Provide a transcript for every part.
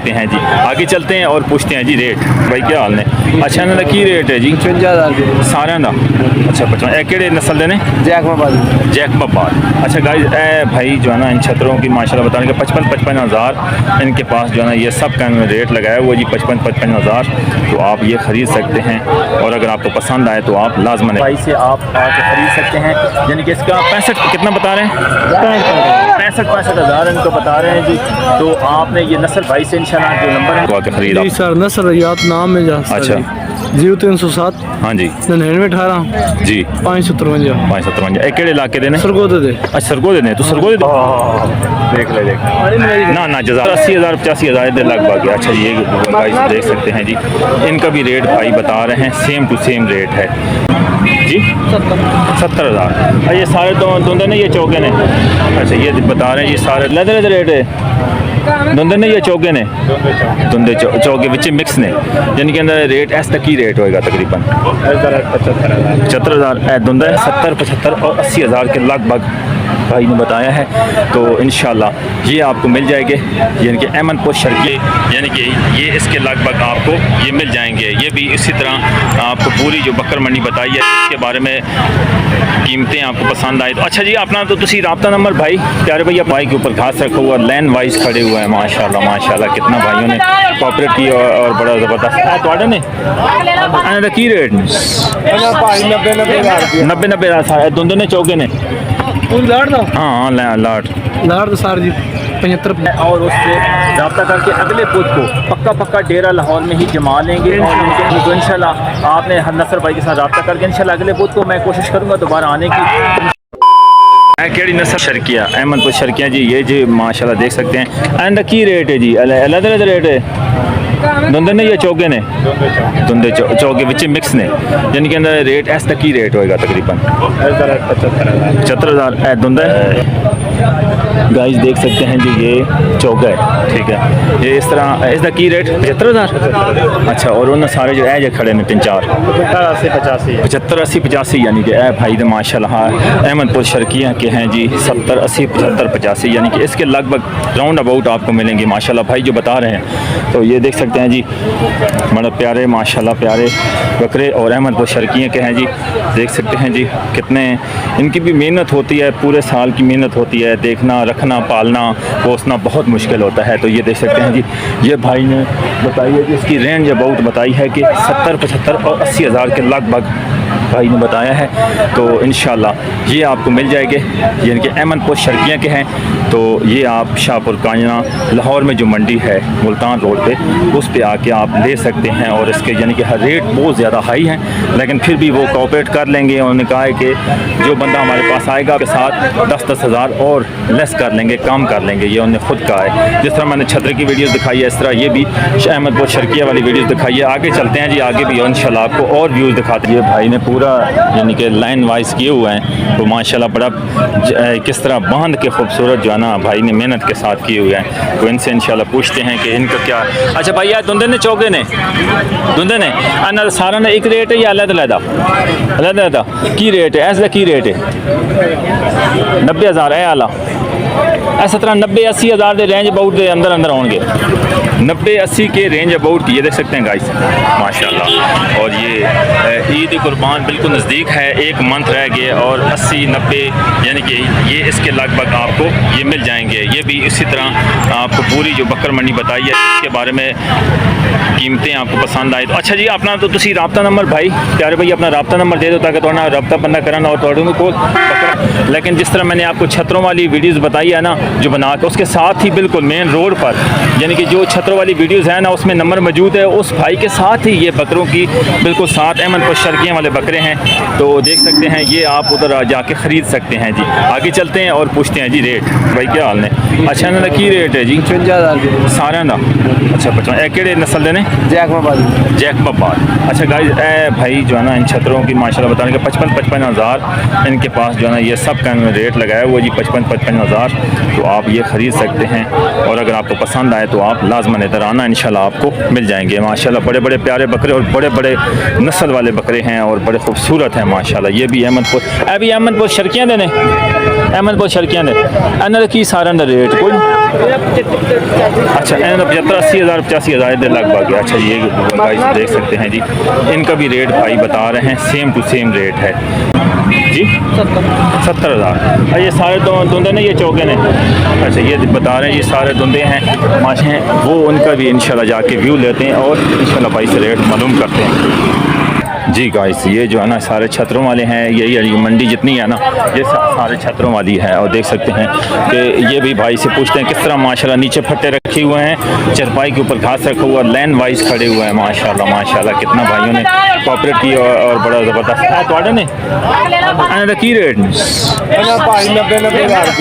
सकते हैं जी। आगे चलते हैं और पूछते हैं जी रेट। भाई क्या हाल ने? अच्छा इन्होंने की रेट है जी? 55,000 सारे का। अच्छा 55। ए केड़े नस्ल देने? जैकमाबाद। अच्छा गाइस ए भाई जो है ना इन छतरों की माशाल्लाह बताने के 55 हज़ार इनके पास जो है ना ये सब का रेट लगाया हुआ जी 55 हज़ार। तो आप ये ख़रीद सकते हैं और अगर आपको पसंद आए तो आप लाजमन भाई से आप आके ख़रीद सकते हैं। यानी कि इसका 65 कितना बता रहे हैं? 65 हज़ार इनको बता रहे हैं जी। तो आपने ये नस्ल भाई से इंशाल्लाह जो नंबर है तो आके ख़रीद जी सर नसर रियात नाम है जा। अच्छा 0307 हाँ जी 9918 जी 557 557 एक केड़े इलाके देने? सरगोदे दे। अच्छा सरगोदे ने तो सरगोदे देख ले ना ना जजा 80,000 85,000 के लगभग है। अच्छा जी ये गाइस देख सकते हैं जी इनका भी रेट भाई बता रहे हैं सेम टू सेम रेट है जी 70,000। ये सारे तो धुंधे ने ये चौके ने? अच्छा ये बता रहे हैं ये सारे लेदर रेट है धुंधे ने ये चौके ने? धुंधे चौके बिच मिक्स ने यानी कि रेट ऐस तक ही रेट होएगा तकरीबन 75,000 धुंधा 70 75 और 80,000 के लगभग भाई ने बताया है। तो इंशाल्लाह ये आपको मिल जाएंगे यानी कि अहमदपुर शर्की यानी कि ये इसके लगभग आपको ये मिल जाएंगे। ये भी इसी तरह आपको पूरी जो बकर मंडी बताई है इसके बारे में कीमतें आपको पसंद आए तो अच्छा जी अपना तो तुसी रब्ता नंबर भाई प्यारे भैया भाई के ऊपर खास रखा हुआ लाइन वाइज खड़े हुए हैं माशाल्लाह कितना भाइयों ने कॉपरेट की और बड़ा ज़बरदस्त है थोड़े ने की रेट 90,000 दोनों ने चौके ने? हाँ लाट सर जी 75 और उससे रब्ता करके अगले बुध को पक्का डेरा लाहौर में ही जमा लेंगे और तो इंशाल्लाह आपने नसर भाई के साथ रब्ता करके इंशाल्लाह अगले बुध को मैं कोशिश करूँगा दोबारा आने की। केड़ी नस्ल शर्किया अहमदपुर शर्किया जी ये जी माशाल्लाह देख सकते हैं एंड की रेट है जी अलग अलग रेट है धुंधे ने ये चौके ने? धुंधे चौके बिच मिक्स ने यानी कि रेट ऐस तक ही रेट होएगा तकरीबन 75,000 धुंधा गाइस देख सकते हैं जी ये चौका है ठीक है ये इस तरह इसका की रेट 75,000। अच्छा और उन्होंने सारे जो है खड़े ने 3-4 75 80 85 यानी कि ए भाई तो माशाल्लाह अहमदपुर शर्किया के हैं जी 70 80 75 85 यानी कि इसके लगभग राउंड अबाउट आपको मिलेंगे माशाल्लाह भाई जो बता रहे हैं। तो ये देख सकते हैं जी बड़ा प्यारे माशाल्लाह प्यारे बकरे और अहमदपुर शर्किया के हैं जी। देख सकते हैं जी कितने इनकी भी मेहनत होती है पूरे साल की मेहनत होती है देखना रखना पालना पोसना बहुत मुश्किल होता है। तो ये देख सकते हैं जी ये भाई ने बताई है कि इसकी रेंज अबाउट बताई है कि 70 75 और 80,000 के लगभग भाई ने बताया है। तो इंशाल्लाह ये आपको मिल जाएंगे यानी कि अहमदपुर शर्किया के हैं। तो ये आप शाहपुर कांजना लाहौर में जो मंडी है मुल्तान रोड पे उस पे आके आप ले सकते हैं और इसके यानी कि रेट बहुत ज़्यादा हाई हैं लेकिन फिर भी वो कोऑपरेट कर लेंगे। उन्होंने कहा है कि जो बंदा हमारे पास आएगा के साथ 10-10 हज़ार और लेस कर लेंगे कम कर लेंगे ये उन्होंने खुद कहा है। जिस तरह मैंने छतरे की वीडियोस दिखाई है इस तरह ये भी अहमदपुर शर्किया वाली वीडियोस दिखाई है। आगे चलते हैं जी आगे भी इंशाल्लाह आपको और व्यूज़ दिखाते हैं। ये भाई ने पूरा यानी कि लाइन वाइज किए हुए हैं तो माशाल्लाह बड़ा किस तरह बांध के खूबसूरत जो है ना भाई ने मेहनत के साथ किए हुए हैं। तो इनसे इंशाल्लाह पूछते हैं कि इनका क्या। अच्छा भाई यार धुंधे ने चौके ने? धुंधे ने अन्ना सारा ने एक रेट है या अलग की रेट है ऐसा की रेट है 90,000 है आला इस तरह 90-80 हज़ार के रेंज अबाउट के अंदर होंगे 90-80 के रेंज अबाउट की ये देख सकते हैं गाइस माशाल्लाह। और ये ईद कुर्बान बिल्कुल नज़दीक है 1 मंथ रह गए और 80-90 यानी कि ये इसके लगभग आपको ये मिल जाएंगे। ये भी इसी तरह आपको पूरी जो बकर मंडी बताई है इसके बारे में कीमतें आपको पसंद आए तो अच्छा जी अपना तो तुसी रब्ता नंबर भाई प्यारे भाई अपना रब्ता नंबर दे दो ताकि थोड़ा रब्ता बंदा करना और थोड़े को लेकिन जिस तरह मैंने आपको छतरों वाली वीडियोज़ बताई है ना जो बना के उसके साथ ही बिल्कुल मेन रोड पर यानी कि जो छतरों वाली वीडियोज़ है ना उसमें नंबर मौजूद है उस भाई के साथ ही ये बकरों की बिल्कुल साथ अहमदपुर शर्किया वाले बकरे हैं। तो देख सकते हैं ये आप उधर जाके ख़रीद सकते हैं जी। आगे चलते हैं और पूछते हैं जी रेट। भाई क्या हाल ने? अच्छा इन्होंने की रेट है जी? 55,000 सारे का। अच्छा 55 केड़े नस्ल देने? जैकमाबाद। अच्छा गाइस भाई जो है ना इन छतरों की माशाल्लाह बताने के 55 हज़ार इनके पास जो है ना ये सब का रेट लगाया हुआ जी 55 हज़ार। तो आप ये ख़रीद सकते हैं और अगर आपको पसंद आए तो आप लाजमन इधर आना इंशाल्लाह आपको मिल जाएंगे। माशाल्लाह बड़े बड़े प्यारे बकरे और बड़े बड़े नस्ल वाले बकरे हैं और बड़े खूबसूरत हैं माशाल्लाह। ये भी अहमदपुर शर्किया देने अहमदपुर शर्कियां ने इन्होंने की सारा का रेट कोई अच्छा इन्होंने 75-80 हज़ार 85 हज़ार लगभग है। अच्छा ये गाइस देख सकते हैं जी, इनका भी रेट भाई बता रहे हैं सेम टू सेम रेट है जी 70,000। ये सारे तो धुंधे ने, ये चौके ने। अच्छा ये बता रहे हैं ये सारे धुंधे हैं माशे हैं, वो उनका भी इंशाल्लाह जाके व्यू लेते हैं और इंशाल्लाह भाई से रेट मालूम करते हैं जी। गाइस ये जो है ना सारे छतरों वाले हैं, यही मंडी जितनी है ना ये सारे छतरों वाली है। और देख सकते हैं कि ये भी भाई से पूछते हैं किस तरह माशाल्लाह नीचे फट्टे रखे हुए हैं, चरपाई के ऊपर घास रखा हुआ, लाइन वाइज खड़े हुए हैं माशाल्लाह माशाल्लाह। कितना भाइयों ने कोऑपरेट किया और बड़ा ज़बरदस्त है थोड़े ने की रेट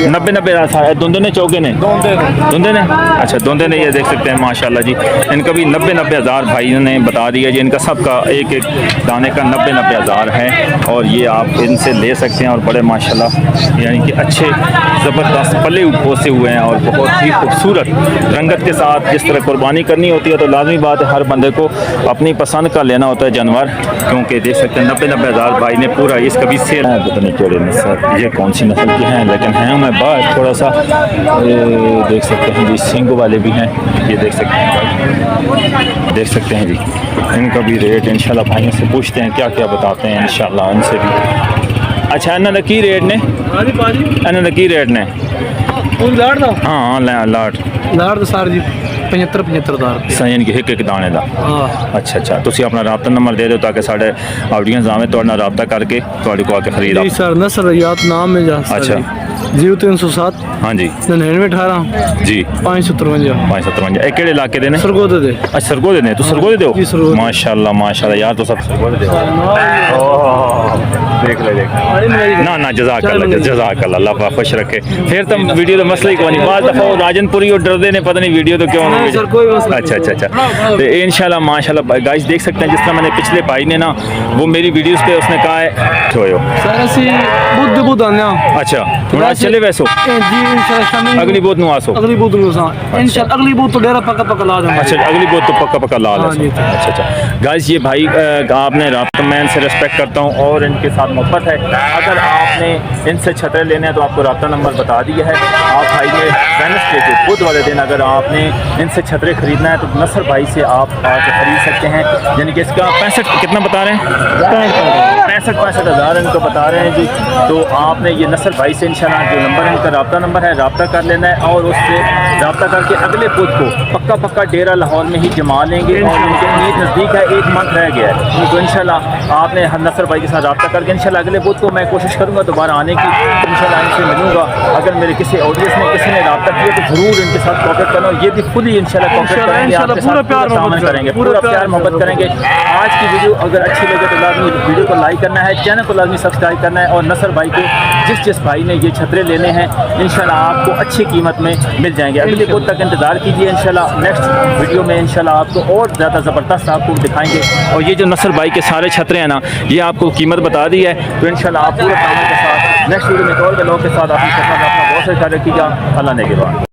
90 हज़ार धुंधे ने चौके ने धुंधे ने। अच्छा धुंधे ने ये देख सकते हैं माशाल्लाह जी, इनका भी 90 हज़ार भाइयों ने बता दिया जी। इनका सबका एक एक दाने का 90 हज़ार है और ये आप इनसे ले सकते हैं। और बड़े माशाल्लाह यानी कि अच्छे ज़बरदस्त पले पोसे हुए हैं और बहुत ही खूबसूरत रंगत के साथ। जिस तरह कुर्बानी करनी होती है तो लाजमी बात है हर बंदे को अपनी पसंद का लेना होता है जानवर, क्योंकि देख सकते हैं 90 हज़ार भाई ने पूरा इसका भी सेल है। पता नहीं केड़े नस्ल ये कौन सी नस्ल के हैं, लेकिन हैं मैं बाहर थोड़ा सा देख सकते हैं जी, सींग वाले भी हैं ये देख सकते हैं, देख सकते हैं जी। इनका भी रेट इंशाल्लाह भाइयों से पूछते हैं क्या क्या बताते हैं इंशाल्लाह उनसे भी। अच्छा इन्होंने की रेट ने, इन्होंने की रेट ने हाँ लाड़ सार जी 75 हज़ार सही कि एक एक दाने का। अच्छा अच्छा तुसी अपना रबता नंबर दे दो ताकि साढ़े ऑडियंस आवे तो रबता करके थोड़े को आके खरीद जी सर नसर याद नाम है जा अच्छा 0307 हाँ जी 9918 जी 557 एक केड़े इलाके दे ने सरगोदे दे। अच्छा सरगोदे ने, तू सरगोदे दे जी, सरगोदे। माशाल्लाह माशाल्लाह यार तो सब सरगोदे दे देख ले देख ना जज़ाकल्लाह अल्लाह खुश रखे। फिर तो वीडियो तो मसला ही कोई नहीं, बाद दफ़ा राजनपुरी और डरदे ने पता नहीं वीडियो तो क्यों नहीं सर कोई मसला अच्छा अच्छा अच्छा तो इंशाल्लाह माशाल्लाह गाइस देख सकते हैं जिस तरह मैंने पिछले भाई ने ना वो मेरी वीडियोस पे उसने कहा है छोयो सर ਅਸੀਂ बुध आने अच्छा थोड़ा चले वैसो जी इंशाल्लाह शामी अगली बोत नु आसो अगली बुध नु सा इंशाल्लाह अगली बुध तो डेरा पक्का ला देंगे। अच्छा अगली बोत तो पक्का ला हाँ जी। लें। अच्छा अच्छा गाइस ये भाई आपने राब्ता मैं इनसे रिस्पेक्ट करता हूँ और इनके साथ मोहब्बत है। अगर आपने इनसे छतरे लेने हैं तो आपको राब्ता नंबर बता दिया है। आप भाई ने वेडनेसडे के बुध वाले दिन अगर आपने इनसे छतरे खरीदना है तो नसर भाई से आप आके खरीद सकते हैं। यानी कि इसका 65 कितना बता रहे हैं 65 हज़ार इनको बता रहे हैं जी। तो आपने ये नसर भाई से इंशाल्लाह जो नंबर इनका राब्ता नंबर है राब्ता कर लेना है और उससे राब्ता करके अगले बुध को पक्का डेरा लाहौर में ही जमा लेंगे और उनके ईद नज़दीक है, 1 मंथ रह गया है। तो इंशाल्लाह आपने नसर भाई के साथ राब्ता करके इंशाल्लाह अगले बुध को मैं कोशिश करूँगा दोबारा आने की, इंशाल्लाह इनसे मिलूँगा। अगर मेरे किसी ऑडियंस में किसी ने राब्ता किया तो ज़रूर इनके साथ कॉपरेट करना। ये भी खुद ही इंशाल्लाह कॉपरेट करेंगे, आपके साथ पूरा करेंगे, पूरा प्यार मोहब्बत करेंगे। आज की वीडियो अगर अच्छी लगे तो लाजमी वीडियो को लाइक करना है, चैनल को लाजमी सब्सक्राइब करना है और नसर भाई को जिस भाई ने ये छतरे लेने हैं इंशाल्लाह आपको अच्छी कीमत में मिल जाएंगे। अगले बुध तक इंतज़ार कीजिए, इंशाल्लाह नेक्स्ट वीडियो में इंशाल्लाह आपको और ज़्यादा ज़बरदस्त आपको दिखाएंगे। और ये जो नसर भाई के सारे छतरे हैं ना ये आपको कीमत बता दी है तो इंशाल्लाह आप पूरे काम के साथ नेक्स्ट वीडियो में और लोगों के साथ अपनी अपना बहुत सारे ख्याल रखिएगा। अल्लाह ने के बाद।